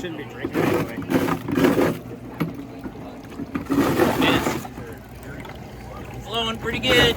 shouldn't be drinking anyway. It's flowing pretty good.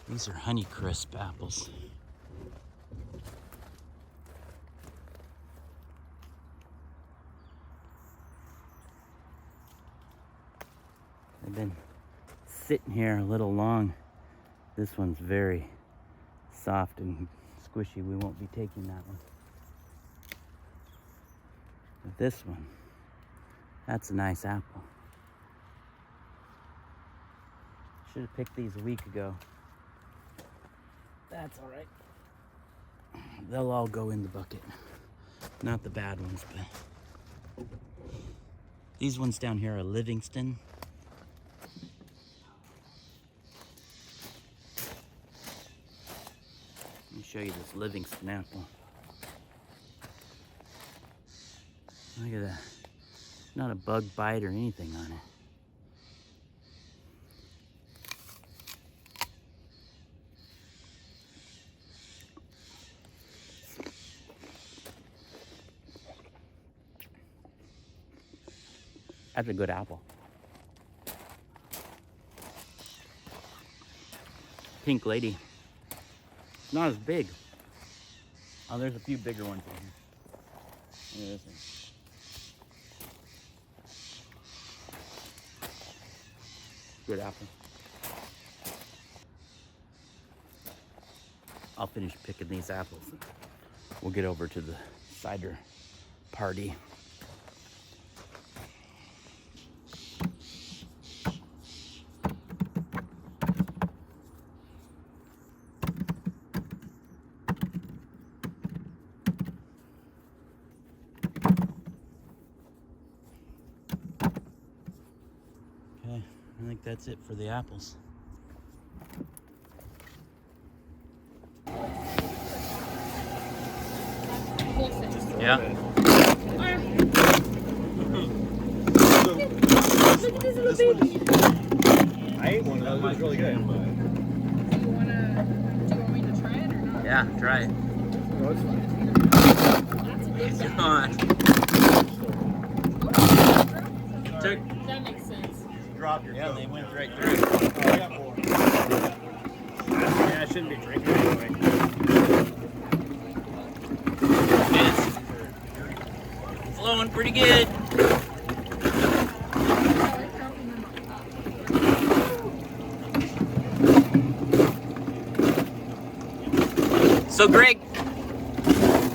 These are Honeycrisp apples. They've been sitting here a little long. This one's very soft and squishy. We won't be taking that one. But this one, that's a nice apple. Should have picked these a week ago. That's all right. They'll all go in the bucket. Not the bad ones, but these ones down here are Livingston. Let me show you this Livingston apple. Look at that. Not a bug bite or anything on it. That's a good apple. Pink lady. Not as big. Oh, there's a few bigger ones in here. Look at this one. Good apple. I'll finish picking these apples. We'll get over to the cider party. I think that's it for the apples. Yeah. I ate one of those. It was really good. Do you want me to try it or not? Yeah, try it. No, it's fine. That's a big Come one. on. Took, That makes sense. Drop your yeah, Coke. they went right through. Oh, I got more. Yeah, I shouldn't be drinking anyway. It's flowing pretty good. So Greg,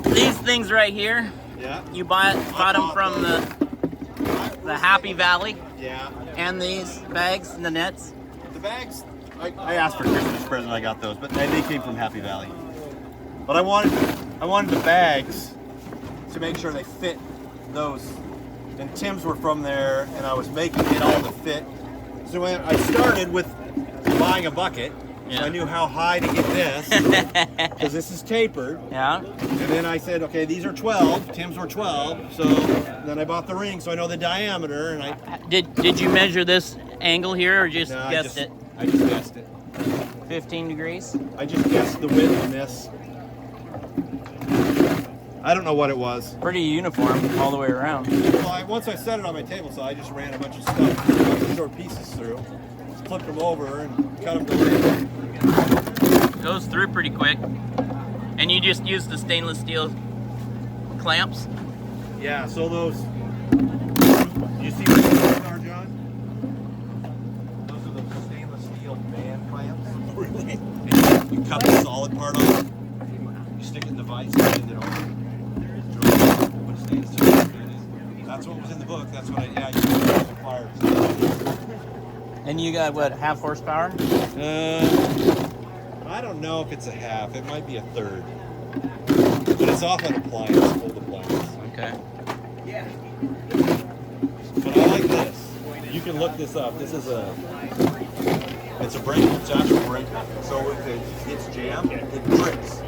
these things right here, Yeah. you bought them from the Happy Valley, Yeah. and these bags and the nets. The bags, I asked for Christmas present. I got those, but they came from Happy Valley. But I wanted the bags to make sure they fit those. And Tim's were from there, and I was making it all to fit. So when I started with buying a bucket, so I knew how high to get this, because this is tapered. Yeah. And then I said, okay, these are 12. Tim's were 12. So then I bought the ring, so I know the diameter. And I Did you measure this angle here, or just no, guessed it? I just guessed it. 15 degrees. I just guessed the width on this. I don't know what it was. Pretty uniform all the way around. Well, once I set it on my table saw, I just ran a bunch of stuff, a bunch of short pieces through, flipped them over, and cut them to length. Goes through pretty quick. And you just use the stainless steel clamps? Yeah, so those, you see what those are, John? Those are the stainless steel band clamps. Really? And you cut the solid part off, you stick it in the vise and bend it over. Put a stainless steel clamp in it. That's what was in the book. That's what I used to supplier. And you got what, half horsepower? I don't know if it's a half. It might be a third. But it's off an appliance, old appliance. Okay. But I like this. You can look this up. This is it's a breaker. It's actual breaker. So if it gets jammed, it breaks.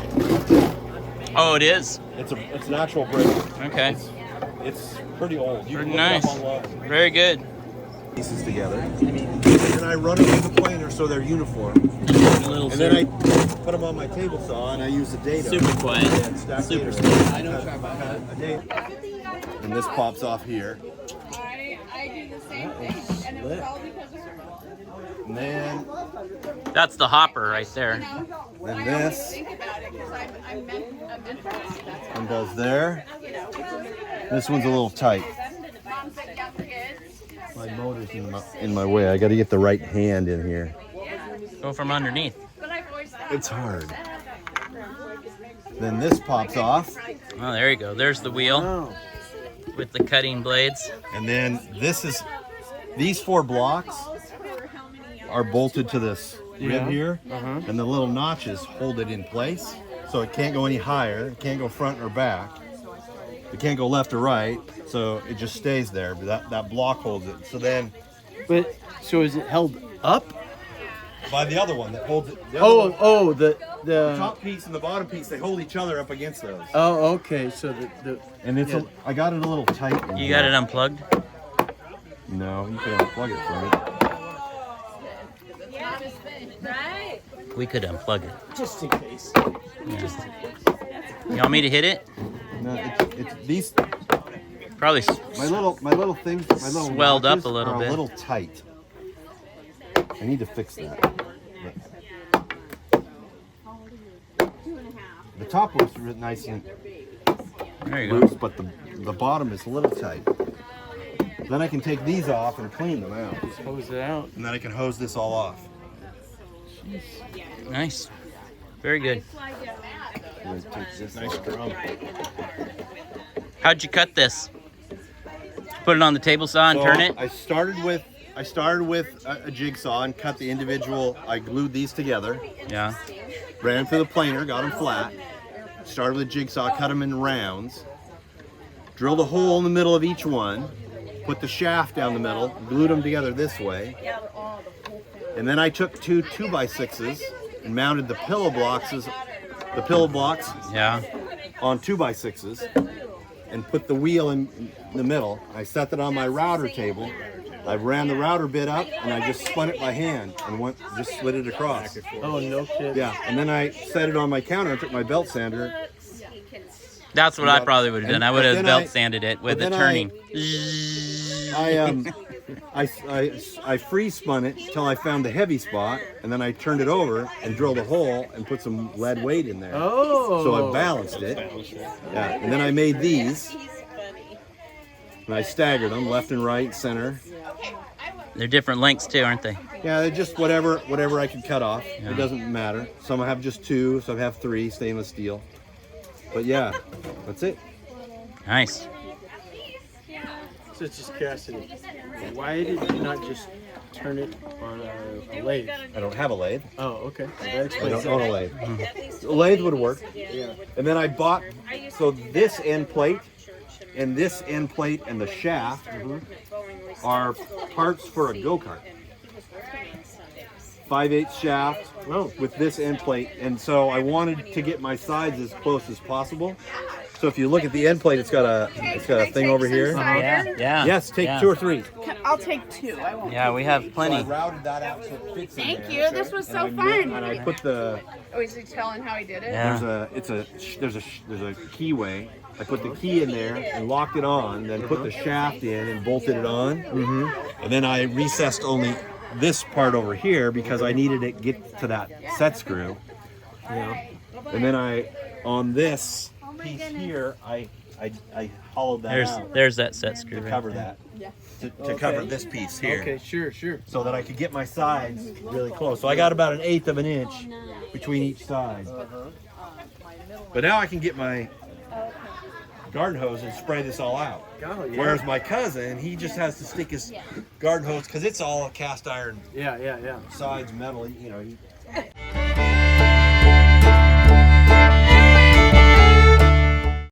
Oh, it is? It's an actual breaker. Okay. It's pretty old. You Pretty can look it nice. up online. Very good. Pieces together. And then I run them through the planer so they're uniform. And then I put them on my table saw and I use the data. Super quiet. And stack Super data. quiet. I don't care about a data. And this pops off here. I do the same thing, and it was all because of her. And then That's the hopper right there. And this Think about it, because I'm meant that's one goes there. This one's a little tight. Mom said, "Yeah, forget." My motor's in my way. I got to get the right hand in here. Go from underneath. But I've always thought. It's hard. Then this pops off. Oh, there you go. There's the wheel with the cutting blades. And then these 4 blocks are bolted to this rib here. And the little notches hold it in place. So it can't go any higher. It can't go front or back. It can't go left or right. So it just stays there. But that block holds it. So then So is it held up? by the other one that holds it. The other one, The the top piece and the bottom piece, they hold each other up against those. Oh, okay. So the And it's I got it a little tight. in You here. got it unplugged? No, you can unplug it from it. Right. We could unplug it. just in case. You want me to hit it? No, it's these. Probably My little things. My little Swelled up notches a little are bit. A little tight. I need to fix that. The top was nice and There you loose, go. but the bottom is a little tight. Then I can take these off and clean them out, Hose it out. and then I can hose this all off. Nice. Very good. I'm gonna take this nice drum. How'd you cut this? Put it on the table saw and turn it? I started with a jigsaw and cut the individual. I glued these together, Yeah. ran through the planer, got them flat. Started with a jigsaw, cut them in rounds. Drilled a hole in the middle of each one. Put the shaft down the middle. Glued them together this way. And then I took 2 2x6s and mounted the pillow blocks Yeah. on 2x6s and put the wheel in the middle. I set that on my router table. I ran the router bit up and I just spun it by hand and just slid it across. Oh, no kidding. Yeah, and then I set it on my counter and took my belt sander. That's what I probably would have done. I would have But then belt I- sanded it with but the then turning. I free spun it till I found the heavy spot, and then I turned it over and drilled a hole and put some lead weight in there. Oh. So I balanced it. Yeah, and then I made these, and I staggered them left and right, center. They're different lengths too, aren't they? Yeah, they're just whatever I could cut off. Yeah. It doesn't matter. Some have just 2, some have 3 stainless steel. But yeah, that's it. Nice. So it's just curiosity. Why did you not just turn it on a lathe? I don't have a lathe. Oh, okay. That I explains don't it. own a lathe. A lathe would work. Yeah. And then I bought, so this end plate and this end plate and the shaft are parts for a go-kart. 5/8 shaft with this end plate. And so I wanted to get my sides as close as possible. So if you look at the end plate, it's got a thing over here. Yeah. Yeah. Yes, take Yeah. 2 or 3. I'll take 2. I won't. Yeah, we have So I plenty. routed that out so it fits in Thank there. you. This was so And fun. I put the Oh, is he telling how he did it? Yeah. there's a keyway I put the key in there and locked it on, then put the shaft in and bolted it on. And then I recessed only this part over here because I needed it to get to that set screw. Yeah. And then on this piece here, I hollowed that out There's that set screw to right cover there. that. To cover this piece here. Okay, sure. So that I could get my sides really close. So I got about 1/8 of an inch between each side. But now I can get my garden hose and spray this all out. Oh, yeah. Whereas my cousin, he just has to stick his garden hose because it's all cast iron Yeah. sides, metal. You know.